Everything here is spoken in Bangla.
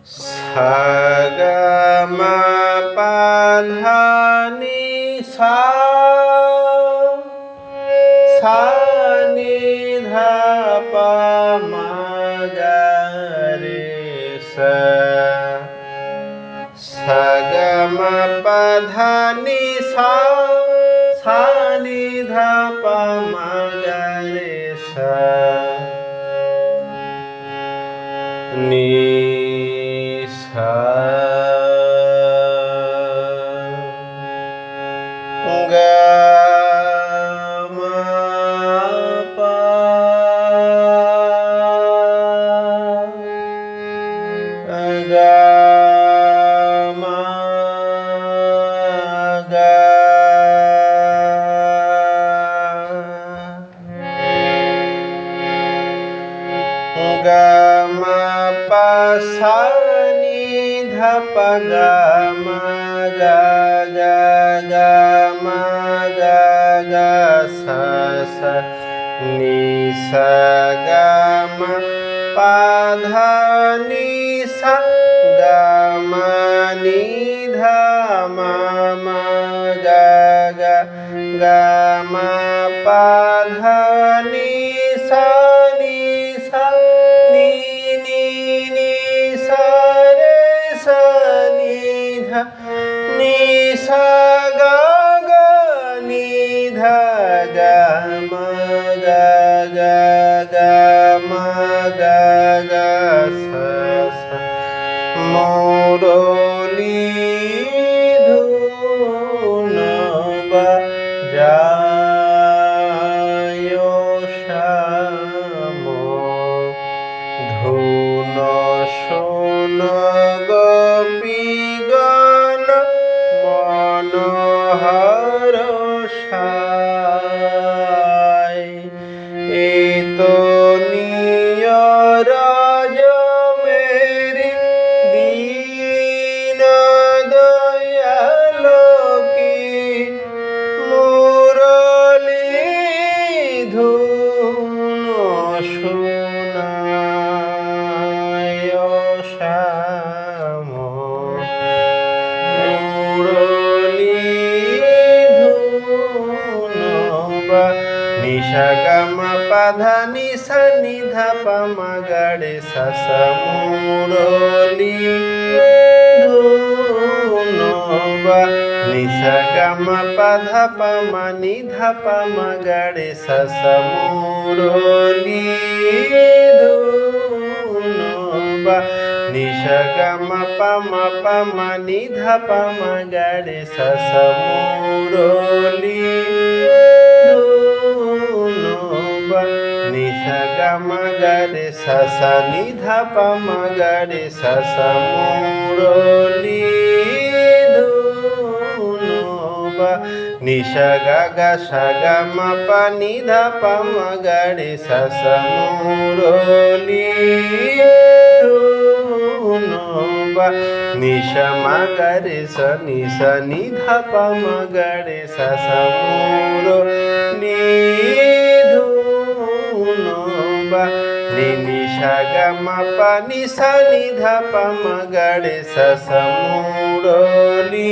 sa ga ma pa dha ni sa sa ni dha pa ma ga re sa sa ga ma pa dha ni sa sa ni dha pa ma ga re sa ni sa ga ma pa ga ma ga ga ma pa sa ni dha pa ga ma ga ga ga ma ga ga sa sa ni sa ga ma pa dha ni sa ga ma ni dha ma ma ga ga ga ma pa dha ni sa ni sa ni ni ni sa re sa ni dha ni sa ga ga ni dha ga ma ga ga ga ma ga ga sa sa মুরলী ধুন বাজায় শ্যাম ধুন শোন গোপীগণ মনোহর সায় এত নিয়রাজ মেরি দীন দয়ালো কি মুরলী ধুন শোনায় শ্যাম মুরলী ধুন বা নিশা গা মা পা ধা নি সা নি ধা পা মা গা রে সা সা মুরলী ধুন বা নিশা গা মা পা ধা পা মা নি ধা পা মা গা রে সা সা মুরলী ধুন বা নিশা গা মা পা নি ধা পা মা গা রে সা সা মুরলী ধুন বা নিশা গা মা গা রে সা সা নি ধা পা মা গা রে সা সা মুরলী ধুন বা নিশা গা গা সা গা মা পা নি ধা পা মা গা রে সা সা মুরলী ধুন বা নিশা মা গা রে সা নি সা নি ধা পা মা গা রে সা সা মুরলী ধুন বা নি নি সা গা মা পা নি সা নি ধা পা মা গা রে সা সা মুরলী